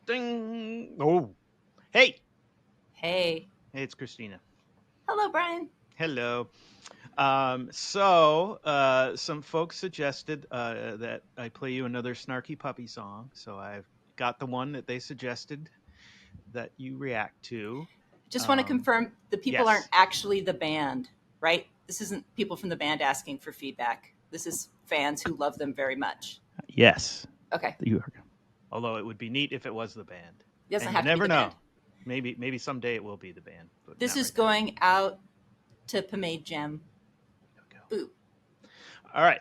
Ding. Oh, hey. Hey. Hey, it's Christina. Hello, Bryan. Hello. Some folks suggested that I play you another Snarky Puppy song. So I've got the one that they suggested that you react to. Just want to confirm the people aren't Yes. actually the band, right? This isn't people from the band asking for feedback. This is fans who love them very much. Yes. Okay. You are. Although it would be neat if it was the band. It doesn't And have you to be never the know. band. Maybe someday it will be the band. But This not is right now. going out to Pomade Gem. Boo. All right.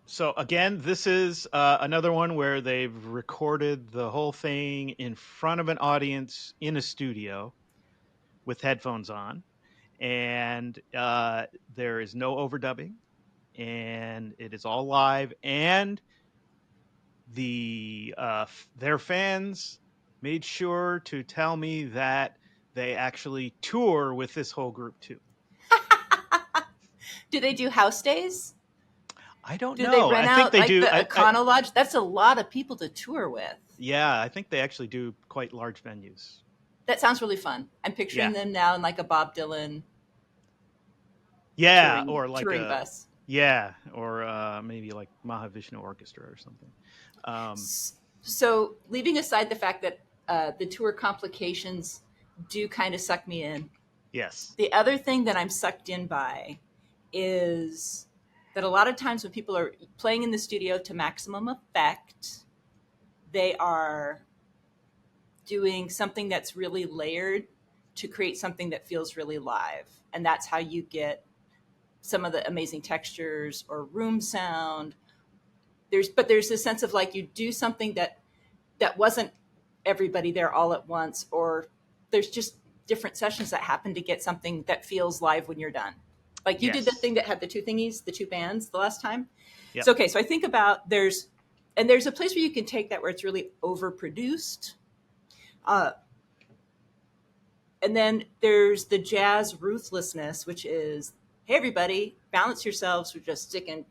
So again, this is another one where they've recorded the whole thing in front of an audience in a studio with headphones on, and there is no overdubbing, and it is all live. And their fans made sure to tell me that they actually tour with this whole group too. Do they do house days? I don't Do know. they rent I think out they like do. the Econo Lodge? That's a lot of people to tour with. Yeah, I think they actually do quite large venues. That sounds really fun. I'm picturing them now in like a Bob Dylan touring bus. Yeah, or maybe like Mahavishnu Orchestra or something. So leaving aside the fact that the tour complications do kind of suck me in. Yes. The other thing that I'm sucked in by is that a lot of times when people are playing in the studio to maximum effect, they are doing something that's really layered to create something that feels really live. And that's how you get some of the amazing textures or room sound. There's a sense of like you do something that wasn't everybody there all at once, or there's just different sessions that happen to get something that feels live when you're done. Like you did the thing that had the two thingies, the two bands the last time. Yep. So, okay. So I think about there's a place where you can take that where it's really overproduced. And then there's the jazz ruthlessness, which is, hey, everybody, balance yourselves. We're just sticking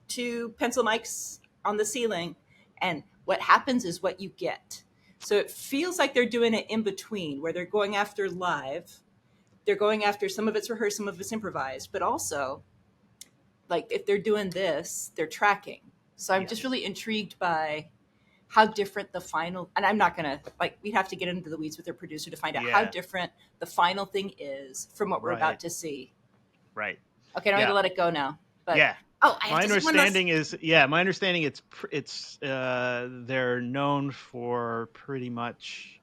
two pencil mics on the ceiling. And what happens is what you get. So it feels like they're doing it in between, where they're going after live. They're going after some of it's rehearsed, some of it's improvised. But also, like if they're doing this, they're tracking. So I'm just really intrigued by how different the final, and I'm not going to, like, we'd have to get into the weeds with their producer to find out how different the final thing is from what we're about to see. Right. Okay, I don't need to let it go now. But yeah. My understanding it's they're known for pretty much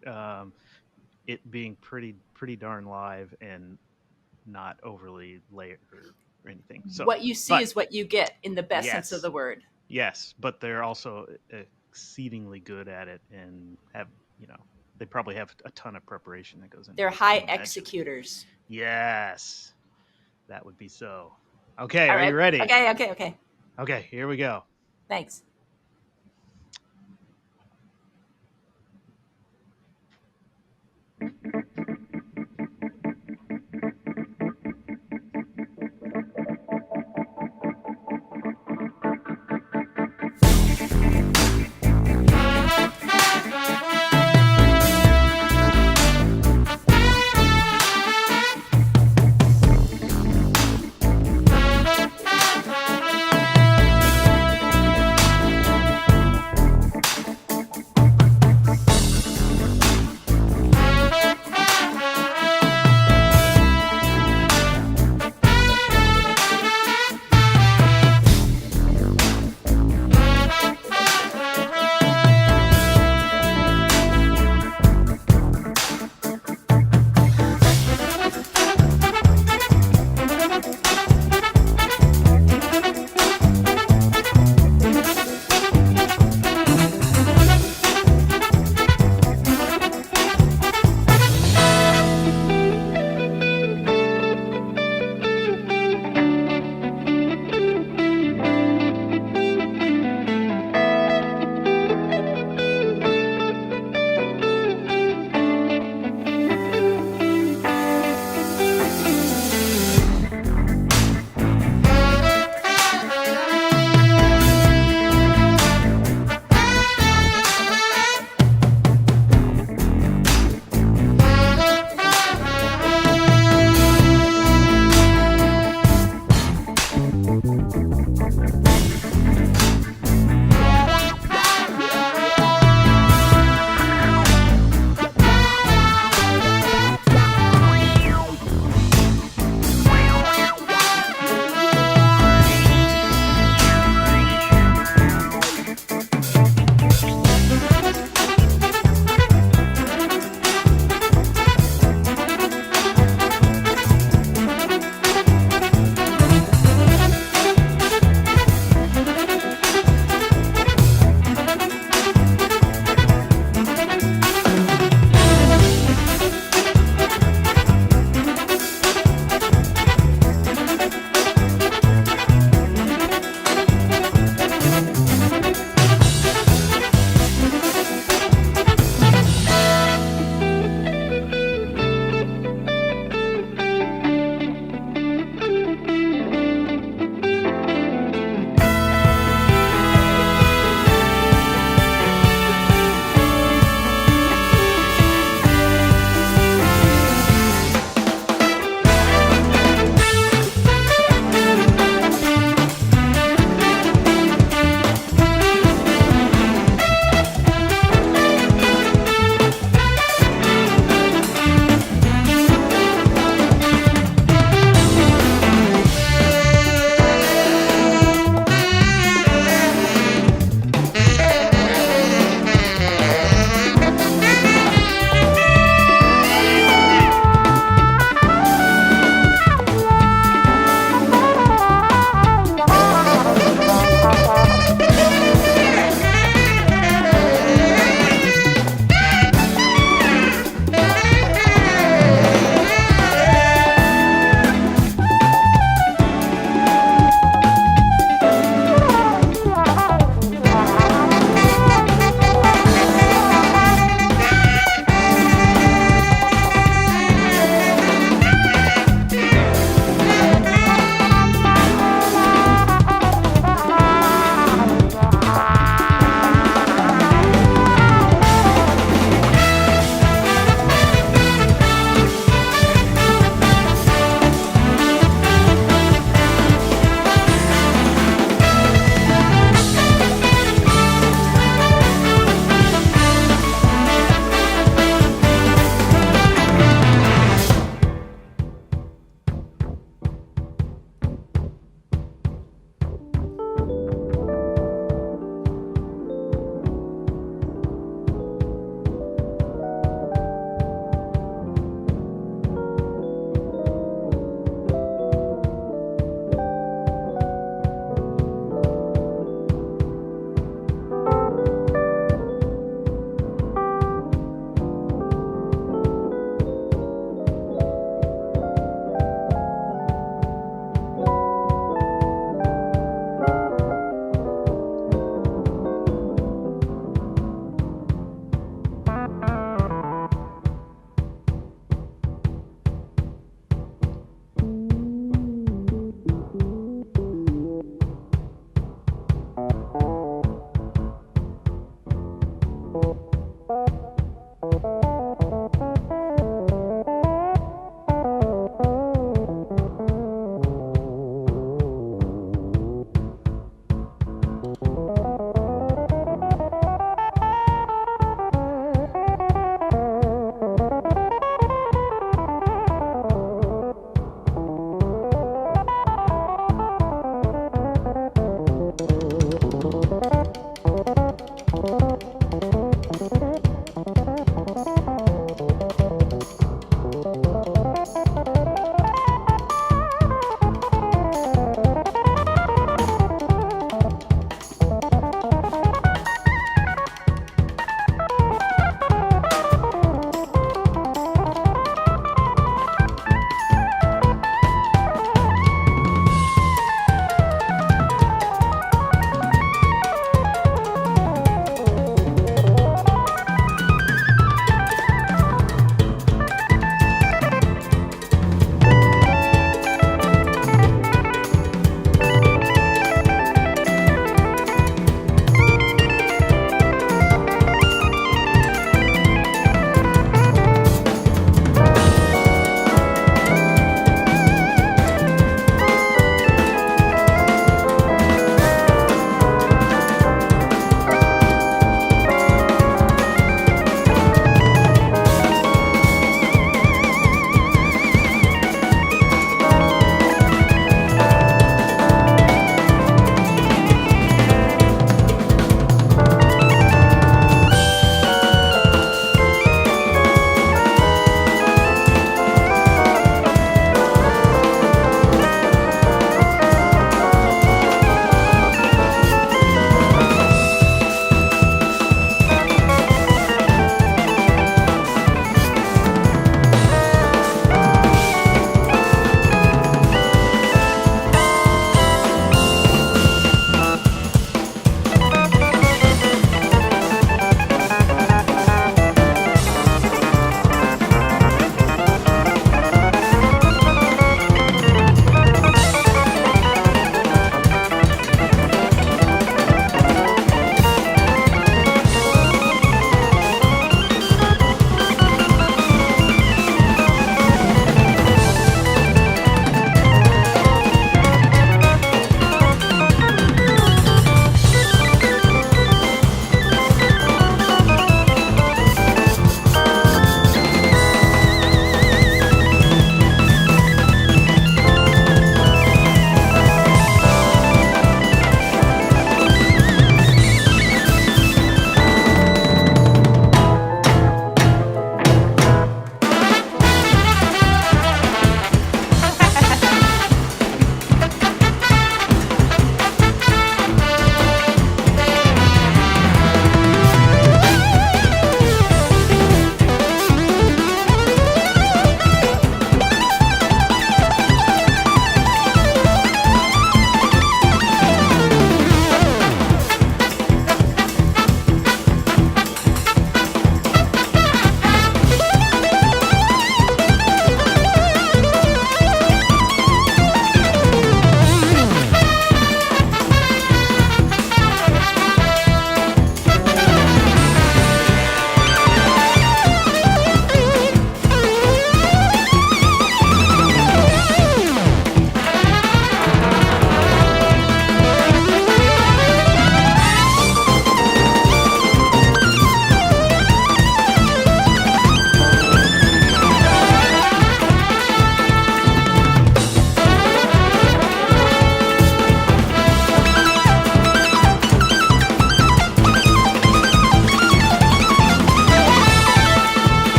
it being pretty darn live and not overly layered or anything. So what you see is what you get in the best sense of the word. Yes, but they're also exceedingly good at it and have, they probably have a ton of preparation that goes into it. They're high executors. Yes. That would be so. Okay, are you ready? Okay. Okay, here we go. Thanks.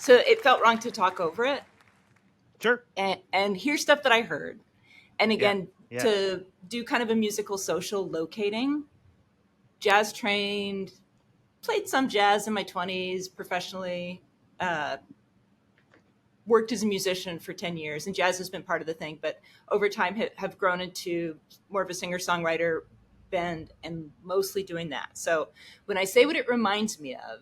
So it felt wrong to talk over it. Sure. And here's stuff that I heard. And Yeah. again, Yeah. to do kind of a musical social locating, jazz trained, played some jazz in my 20s professionally, worked as a musician for 10 years, and jazz has been part of the thing, but over time have grown into more of a singer-songwriter bend and mostly doing that. So when I say what it reminds me of,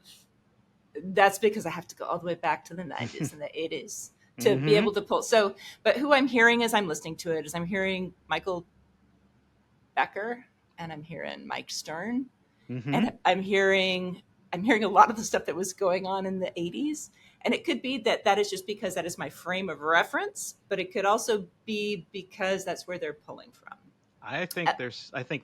that's because I have to go all the way back to the 90s and the 80s to be able to pull. So, but who I'm hearing as I'm listening to it is I'm hearing Michael Becker and I'm hearing Mike Stern, and I'm hearing a lot of the stuff that was going on in the 80s. And it could be that is just because that is my frame of reference, but it could also be because that's where they're pulling from. I think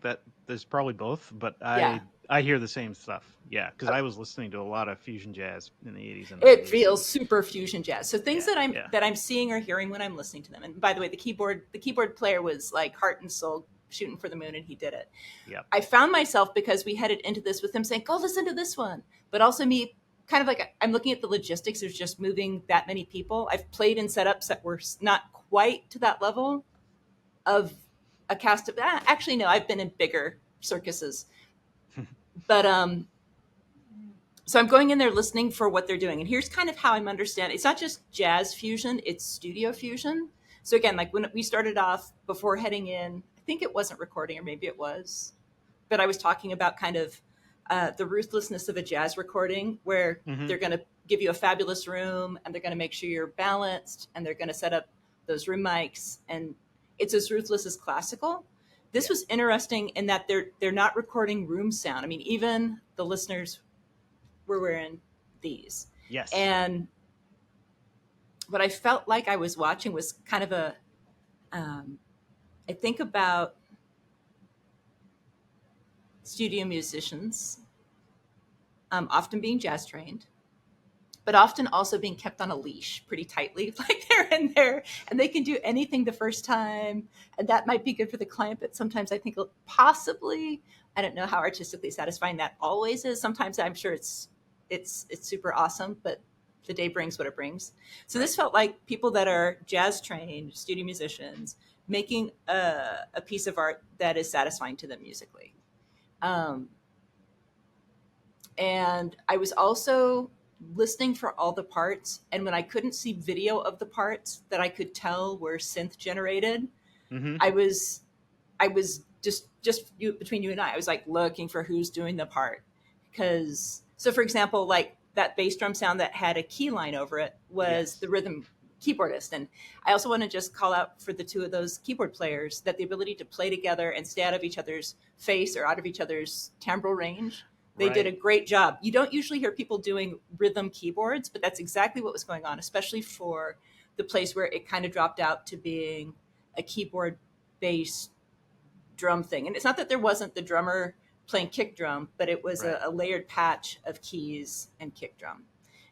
that there's probably both, but Yeah. I hear the same stuff. Yeah, because I was listening to a lot of fusion jazz in the 80s and It 90s. feels super fusion jazz. So things Yeah, that I'm seeing or hearing when I'm listening to them. And by the way, the keyboard player was like heart and soul shooting for the moon, and he did it. Yep. I found myself, because we headed into this with him saying, "Go listen to this one," but also me kind of like I'm looking at the logistics of just moving that many people. I've played in setups that were not quite to that level of a cast of that. Actually, no, I've been in bigger circuses, but so I'm going in there listening for what they're doing. And here's kind of how I'm understanding. It's not just jazz fusion, it's studio fusion. So again, like when we started off before heading in, I think it wasn't recording, or maybe it was, but I was talking about kind of the ruthlessness of a jazz recording, where they're going to give you a fabulous room and they're going to make sure you're balanced and they're going to set up those room mics, and it's as ruthless as classical. This was interesting in that they're not recording room sound. I mean, even the listeners were wearing these. Yes. And what I felt like I was watching was kind of a, I think about studio musicians often being jazz trained, but often also being kept on a leash pretty tightly. Like they're in there and they can do anything the first time. And that might be good for the client, but sometimes I think possibly, I don't know how artistically satisfying that always is. Sometimes I'm sure it's super awesome, but the day brings what it brings. So this felt like people that are jazz trained studio musicians making a piece of art that is satisfying to them musically. And I was also listening for all the parts, and when I couldn't see video of the parts that I could tell were synth generated, I was just between you and I was like looking for who's doing the part. Because so for example, like that bass drum sound that had a key line over it was the rhythm keyboardist. And I also want to just call out for the two of those keyboard players that the ability to play together and stay out of each other's face or out of each other's timbral range. They did a great job. You don't usually hear people doing rhythm keyboards, but that's exactly what was going on, especially for the place where it kind of dropped out to being a keyboard-based drum thing. And it's not that there wasn't the drummer playing kick drum, but it was a layered patch of keys and kick drum.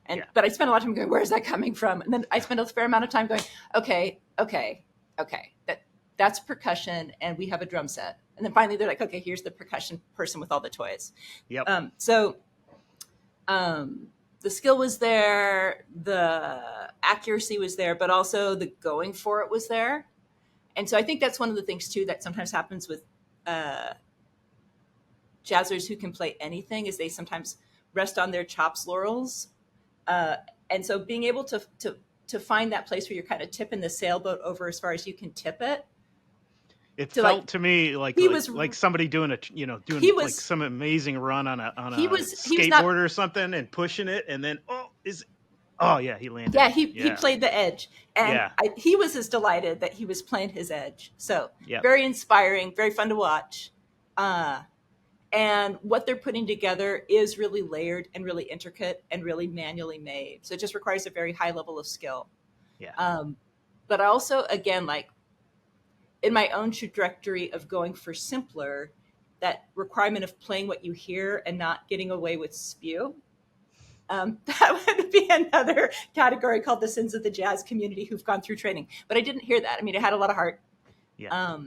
And but I spent a lot of time going, where's that coming from? And then I spent a fair amount of time going, okay, that's percussion, and we have a drum set. And then finally they're like, okay, here's the percussion person with all the toys. Yep. So the skill was there, the accuracy was there, but also the going for it was there. And so I think that's one of the things too that sometimes happens with jazzers who can play anything is they sometimes rest on their chops laurels. And so being able to find that place where you're kind of tipping the sailboat over as far as you can tip it. It felt to me like somebody doing like some amazing run on a skateboard or something and pushing it, and then he landed. Yeah, he played the edge, and he was as delighted that he was playing his edge. So very inspiring, very fun to watch. And what they're putting together is really layered and really intricate and really manually made. So it just requires a very high level of skill. Yeah. But I also, again, like in my own trajectory of going for simpler, that requirement of playing what you hear and not getting away with spew. That would be another category called the sins of the jazz community who've gone through training. But I didn't hear that. I mean, it had a lot of heart. Yeah.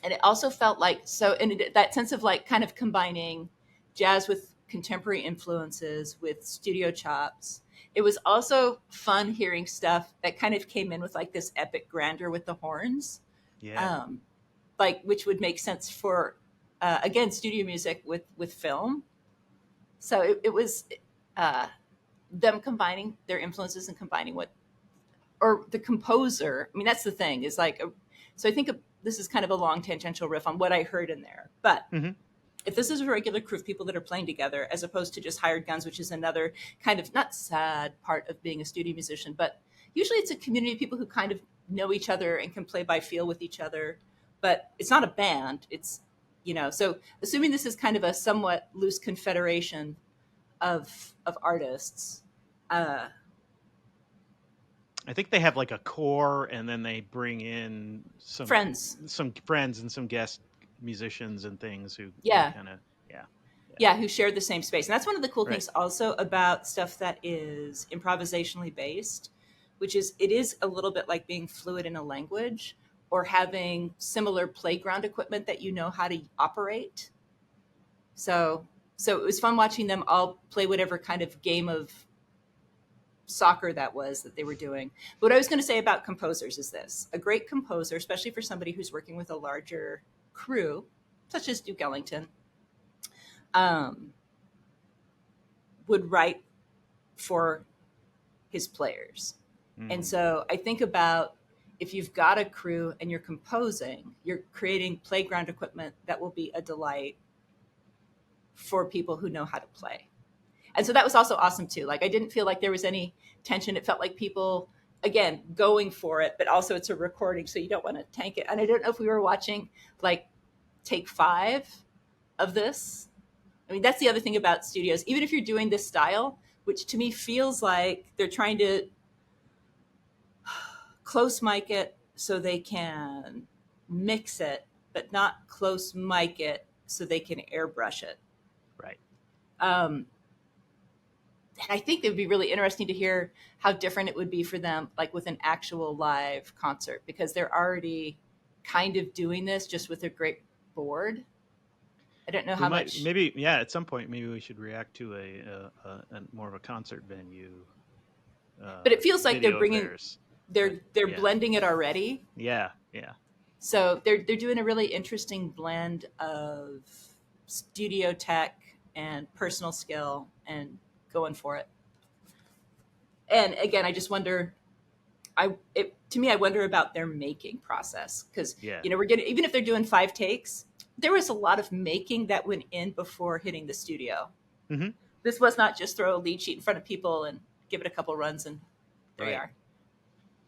And it also felt like, so in that sense of like kind of combining jazz with contemporary influences with studio chops. It was also fun hearing stuff that kind of came in with like this epic grandeur with the horns, Yeah. um, like which would make sense for again studio music with film. So it was uh, them combining their influences and combining what or the composer. I mean, that's the thing is like, so I think this is kind of a long tangential riff on what I heard in there. But Hmm. if this is a regular crew of people that are playing together, as opposed to just hired guns, which is another kind of not sad part of being a studio musician, but usually it's a community of people who kind of know each other and can play by feel with each other. But it's not a band. It's, so assuming this is kind of a somewhat loose confederation of artists, uh, I think they have like a core, and then they bring in friends. some friends and some guest musicians and things who Yeah. kind of yeah. Yeah, who share the same space. And that's one of the cool Right. things also about stuff that is improvisationally based, which is it is a little bit like being fluid in a language or having similar playground equipment that you know how to operate. So it was fun watching them all play whatever kind of game of soccer that was that they were doing. But what I was going to say about composers is this. A great composer, especially for somebody who's working with a larger crew, such as Duke Ellington, would write for his players. And so I think about if you've got a crew and you're composing, you're creating playground equipment that will be a delight for people who know how to play. And so that was also awesome too. Like I didn't feel like there was any tension. It felt like people, again, going for it, but also it's a recording, so you don't want to tank it. And I don't know if we were watching like take 5 of this. I mean, that's the other thing about studios. Even if you're doing this style, which to me feels like they're trying to close mic it so they can mix it, but not close mic it so they can airbrush it. Right. And I think it would be really interesting to hear how different it would be for them, like with an actual live concert, because they're already kind of doing this just with a great board. I don't know how much. Maybe at some point maybe we should react to a more of a concert venue. But it feels like they're bringing, theirs. they're blending it already. Yeah. So they're doing a really interesting blend of studio tech and personal skill and going for it. And again, I just wonder. To me, I wonder about their making process because we're getting, even if they're doing 5 takes, there was a lot of making that went in before hitting the studio. Mm-hmm. This was not just throw a lead sheet in front of people and give it a couple runs and there you are.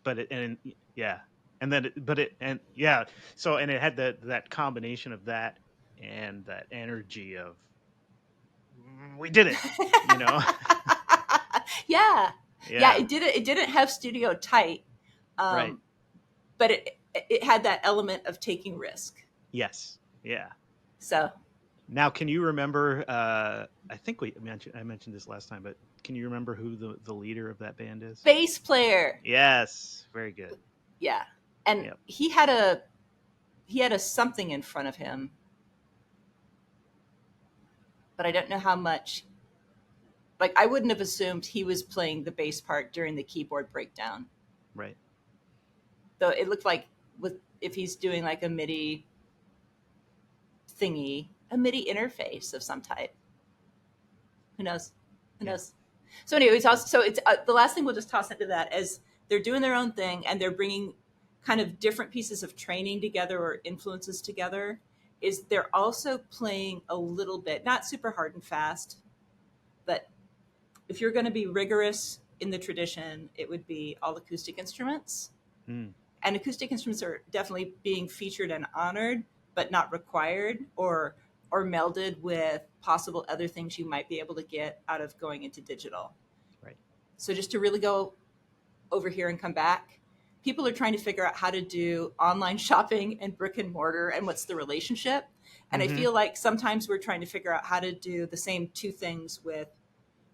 But it had that combination of that and that energy of we did it, Yeah. It didn't have studio tight, right? But it had that element of taking risk. Yes. Yeah. So now, can you remember? I think I mentioned this last time, but can you remember who the leader of that band is? Bass player. Yes, very good. Yeah, and he had a something in front of him, but I don't know how much. Like I wouldn't have assumed he was playing the bass part during the keyboard breakdown. Right. Though it looked like if he's doing like a MIDI thingy, a MIDI interface of some type. Who knows? So anyway, it's the last thing we'll just toss into that as they're doing their own thing and they're bringing kind of different pieces of training together or influences together. Is they're also playing a little bit, not super hard and fast, but if you're going to be rigorous in the tradition, it would be all acoustic instruments. And acoustic instruments are definitely being featured and honored, but not required or melded with possible other things you might be able to get out of going into digital. Right. So just to really go over here and come back, people are trying to figure out how to do online shopping and brick and mortar and what's the relationship. And I feel like sometimes we're trying to figure out how to do the same 2 things with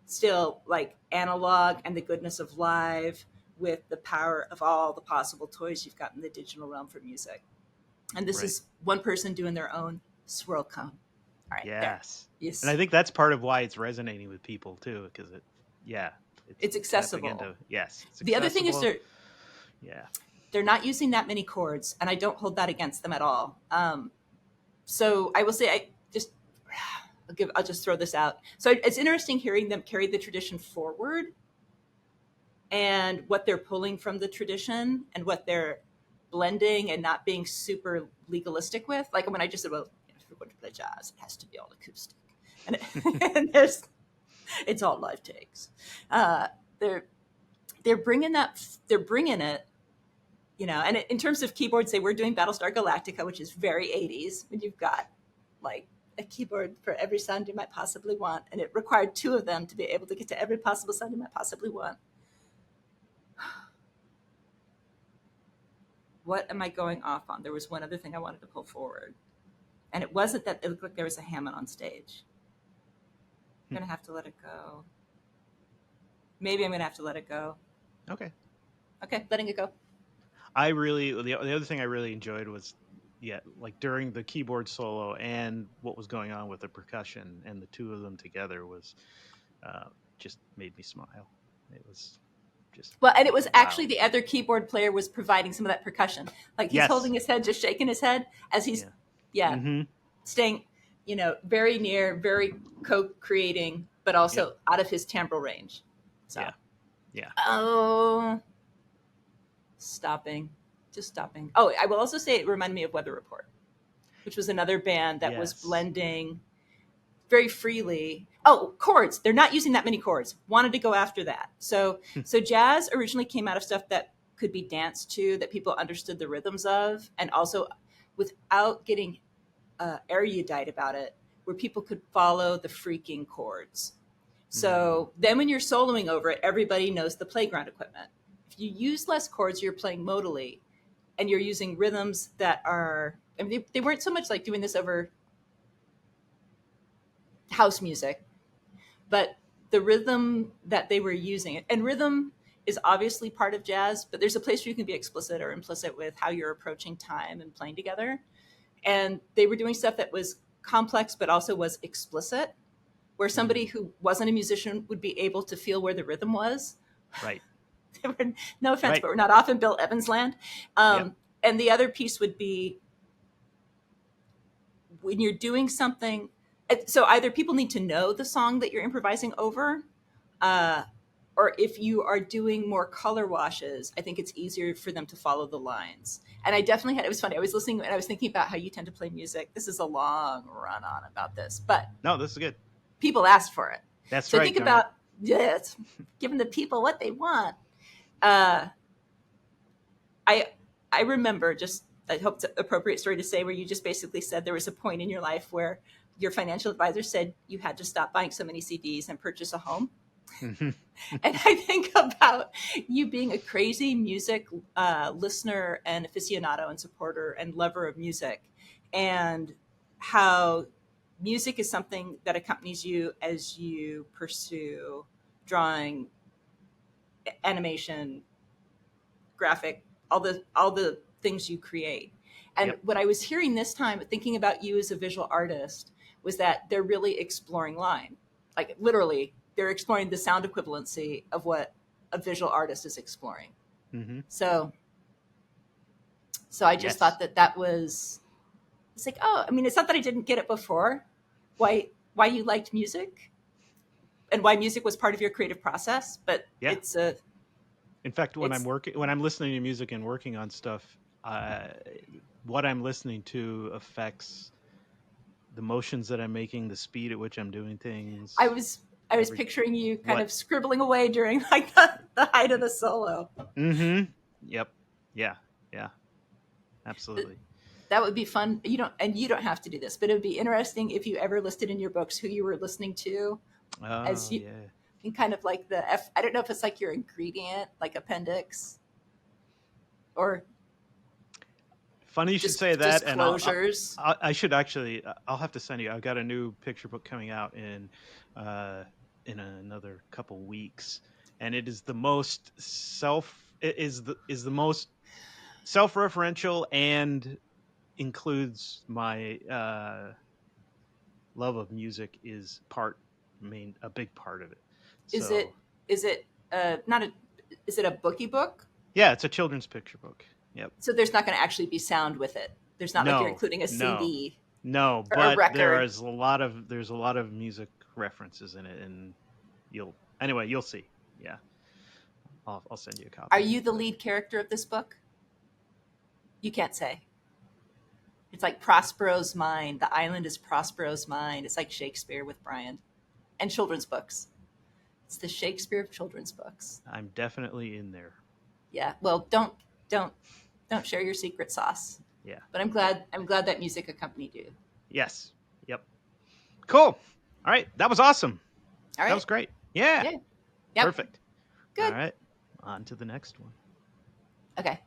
still like analog and the goodness of live with the power of all the possible toys you've got in the digital realm for music. And this is one person doing their own swirl cone. All right, there. Yes. And Yes, I think that's part of why it's resonating with people too, because it's it's tapping accessible. into, yes, it's The other thing is accessible. Yeah. they're not using that many chords, and I don't hold that against them at all. So I will say, I'll just throw this out. So it's interesting hearing them carry the tradition forward and what they're pulling from the tradition and what they're blending and not being super legalistic with. Like when I just said, well, if we're going to play jazz, it has to be all acoustic, and, and it's all live takes. They're bringing that, they're bringing it, and in terms of keyboards, they were doing Battlestar Galactica, which is very 80s, when you've got like a keyboard for every sound you might possibly want, and it required two of them to be able to get to every possible sound you might possibly want. What am I going off on? There was one other thing I wanted to pull forward, and it wasn't that it looked like there was a Hammond on stage. I'm gonna have to let it go. Maybe I'm gonna have to let it go. Okay. Letting it go. The other thing I really enjoyed was, like during the keyboard solo and what was going on with the percussion, and the two of them together was just made me smile. It was just, well, and it was wow. actually the other keyboard player was providing some of that percussion. Like he's holding his head, just shaking his head as he's staying, very near, very co-creating, but also out of his timbral range. So oh, just stopping. Oh, I will also say it reminded me of Weather Report, which was another band that was blending very freely. Oh, chords. They're not using that many chords. Wanted to go after that. So jazz originally came out of stuff that could be danced to, that people understood the rhythms of, and also without getting erudite about it, where people could follow the freaking chords. So then when you're soloing over it, everybody knows the playground equipment. If you use less chords, you're playing modally, and you're using rhythms that are, I mean, they weren't so much like doing this over house music, but the rhythm that they were using, and rhythm is obviously part of jazz, but there's a place where you can be explicit or implicit with how you're approaching time and playing together. And they were doing stuff that was complex, but also was explicit, where somebody who wasn't a musician would be able to feel where the rhythm was. Right. No offense, but we're not off in Bill Evans land. And the other piece would be when you're doing something. So either people need to know the song that you're improvising over, or if you are doing more color washes, I think it's easier for them to follow the lines. And I definitely it was funny. I was listening and I was thinking about how you tend to play music. This is a long run on about this, but no, this is good. People asked for it. That's so right. Think about, giving the people what they want. I remember, just, I hope it's an appropriate story to say, where you just basically said there was a point in your life where your financial advisor said you had to stop buying so many CDs and purchase a home. And I think about you being a crazy music listener and aficionado and supporter and lover of music, and how music is something that accompanies you as you pursue drawing, animation, graphic, all the things you create. And what I was hearing this time, thinking about you as a visual artist, was that they're really exploring line. Like literally, they're exploring the sound equivalency of what a visual artist is exploring. So I just thought that was, it's like, oh, I mean, it's not that I didn't get it before, why you liked music and why music was part of your creative process, but it's a, in fact, when I'm listening to music and working on stuff, what I'm listening to affects the motions that I'm making, the speed at which I'm doing things. I was picturing you kind of scribbling away during like the height of the solo. Yep. Yeah. Absolutely. That would be fun. You don't have to do this, but it would be interesting if you ever listed in your books who you were listening to, as you, and kind of like I don't know if it's like your ingredient, like appendix, or. Funny you should say that. And I should actually, I'll have to send you. I've got a new picture book coming out in another couple weeks, and it is the most most self-referential and includes my love of music is a big part of it. Is So it not a is it a bookie book? yeah, it's a children's picture book. Yep. So there's not going to actually be sound with it. There's not like you're No, including a no, CD no. or a But record. there's a lot of music references in it, and you'll see. Yeah, I'll send you a copy. Are you the lead character of this book? You can't say. It's like Prospero's mind. The island is Prospero's mind. It's like Shakespeare with Bryan and children's books. It's the Shakespeare of children's books. I'm definitely in there. Yeah. Well, don't share your secret sauce. Yeah. But I'm glad that music accompanied you. Yes. Yep. Cool. All right. That was awesome. All right. That was great. Yeah. Yeah. Yep. Perfect. Good. All right. On to the next one. Okay.